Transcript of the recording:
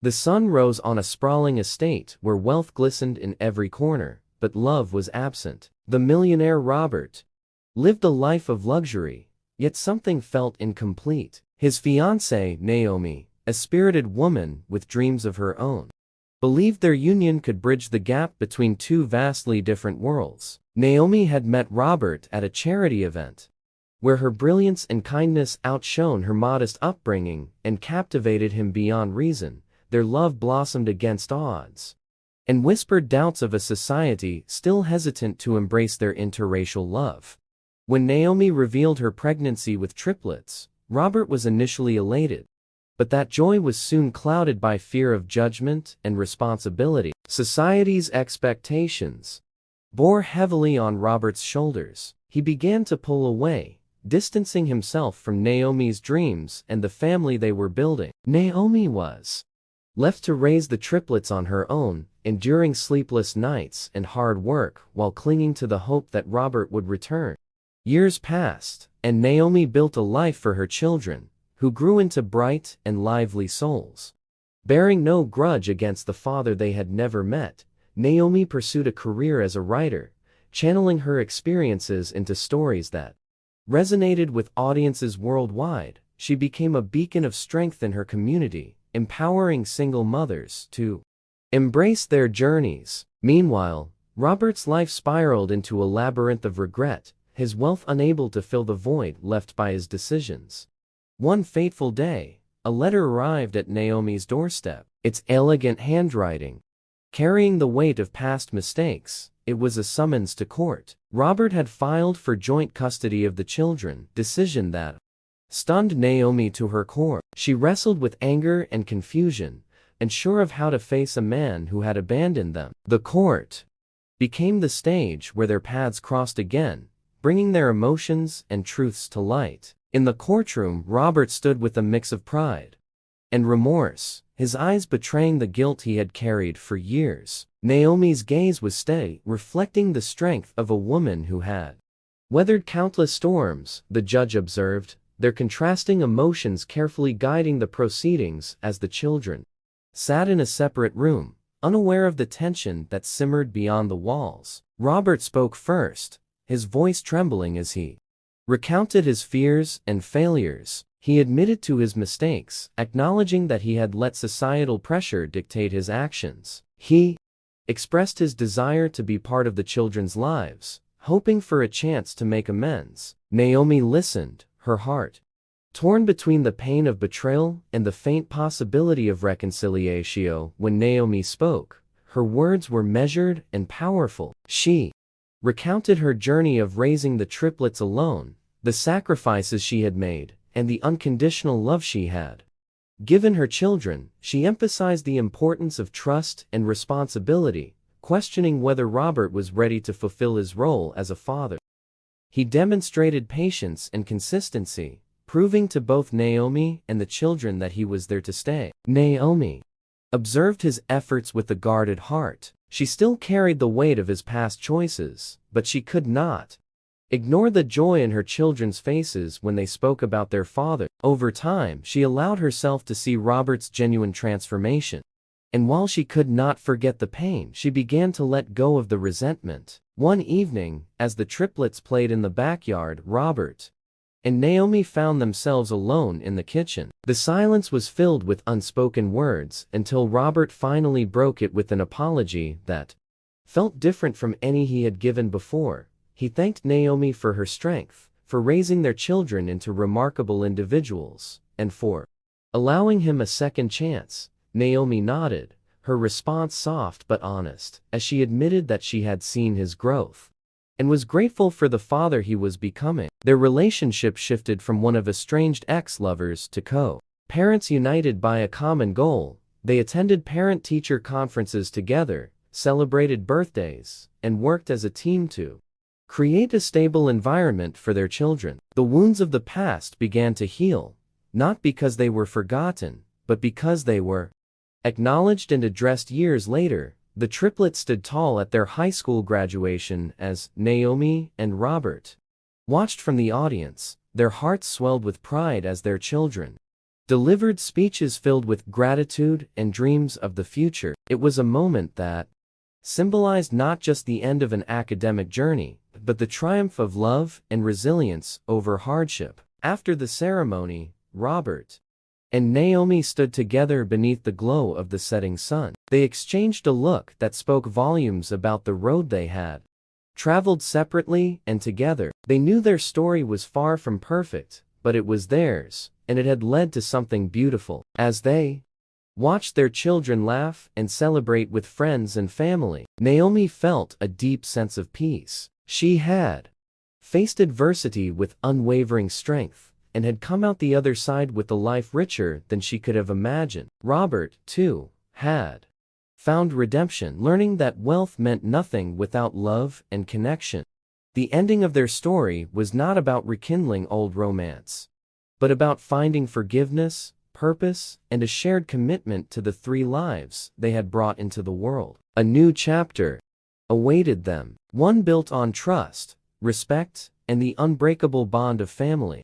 The sun rose on a sprawling estate where wealth glistened in every corner, but love was absent. The millionaire Robert lived a life of luxury, yet something felt incomplete. His fiancée, Naomi, a spirited woman with dreams of her own, believed their union could bridge the gap between two vastly different worlds. Naomi had met Robert at a charity event, where her brilliance and kindness outshone her modest upbringing and captivated him beyond reason. Their love blossomed against odds and whispered doubts of a society still hesitant to embrace their interracial love. When Naomi revealed her pregnancy with triplets, Robert was initially elated, but that joy was soon clouded by fear of judgment and responsibility. Society's expectations bore heavily on Robert's shoulders. He began to pull away, distancing himself from Naomi's dreams and the family they were building. Naomi was left to raise the triplets on her own, enduring sleepless nights and hard work while clinging to the hope that Robert would return. Years passed, and Naomi built a life for her children, who grew into bright and lively souls. Bearing no grudge against the father they had never met, Naomi pursued a career as a writer, channeling her experiences into stories that resonated with audiences worldwide. She became a beacon of strength in her community, empowering single mothers to embrace their journeys. Meanwhile, Robert's life spiraled into a labyrinth of regret, his wealth unable to fill the void left by his decisions. One fateful day, a letter arrived at Naomi's doorstep, its elegant handwriting carrying the weight of past mistakes. It was a summons to court. Robert had filed for joint custody of the children, decision that stunned Naomi to her core. She wrestled with anger and confusion, unsure of how to face a man who had abandoned them. The court became the stage where their paths crossed again, bringing their emotions and truths to light. In the courtroom, Robert stood with a mix of pride and remorse, his eyes betraying the guilt he had carried for years. Naomi's gaze was steady, reflecting the strength of a woman who had weathered countless storms, the judge observed, their contrasting emotions carefully guiding the proceedings as the children sat in a separate room, unaware of the tension that simmered beyond the walls. Robert spoke first, his voice trembling as he recounted his fears and failures. He admitted to his mistakes, acknowledging that he had let societal pressure dictate his actions. He expressed his desire to be part of the children's lives, hoping for a chance to make amends. Naomi listened, her heart torn between the pain of betrayal and the faint possibility of reconciliation. When Naomi spoke, her words were measured and powerful. She recounted her journey of raising the triplets alone, the sacrifices she had made, and the unconditional love she had given her children. She emphasized the importance of trust and responsibility, questioning whether Robert was ready to fulfill his role as a father. He demonstrated patience and consistency, proving to both Naomi and the children that he was there to stay. Naomi observed his efforts with a guarded heart. She still carried the weight of his past choices, but she could not ignore the joy in her children's faces when they spoke about their father. Over time, she allowed herself to see Robert's genuine transformation. And while she could not forget the pain, she began to let go of the resentment. One evening, as the triplets played in the backyard, Robert and Naomi found themselves alone in the kitchen. The silence was filled with unspoken words until Robert finally broke it with an apology that felt different from any he had given before. He thanked Naomi for her strength, for raising their children into remarkable individuals, and for allowing him a second chance. Naomi nodded, her response soft but honest, as she admitted that she had seen his growth and was grateful for the father he was becoming. Their relationship shifted from one of estranged ex-lovers to co-parents united by a common goal. They attended parent-teacher conferences together, celebrated birthdays, and worked as a team to create a stable environment for their children. The wounds of the past began to heal, not because they were forgotten, but because they were acknowledged and addressed. Years later, the triplets stood tall at their high school graduation as Naomi and Robert watched from the audience. Their hearts swelled with pride as their children delivered speeches filled with gratitude and dreams of the future. It was a moment that symbolized not just the end of an academic journey, but the triumph of love and resilience over hardship. After the ceremony, Robert and Naomi stood together beneath the glow of the setting sun. They exchanged a look that spoke volumes about the road they had traveled separately and together. They knew their story was far from perfect, but it was theirs, and it had led to something beautiful. As they watched their children laugh and celebrate with friends and family, Naomi felt a deep sense of peace. She had faced adversity with unwavering strength, and had come out the other side with a life richer than she could have imagined. Robert, too, had found redemption, learning that wealth meant nothing without love and connection. The ending of their story was not about rekindling old romance, but about finding forgiveness, purpose, and a shared commitment to the three lives they had brought into the world. A new chapter awaited them, one built on trust, respect, and the unbreakable bond of family.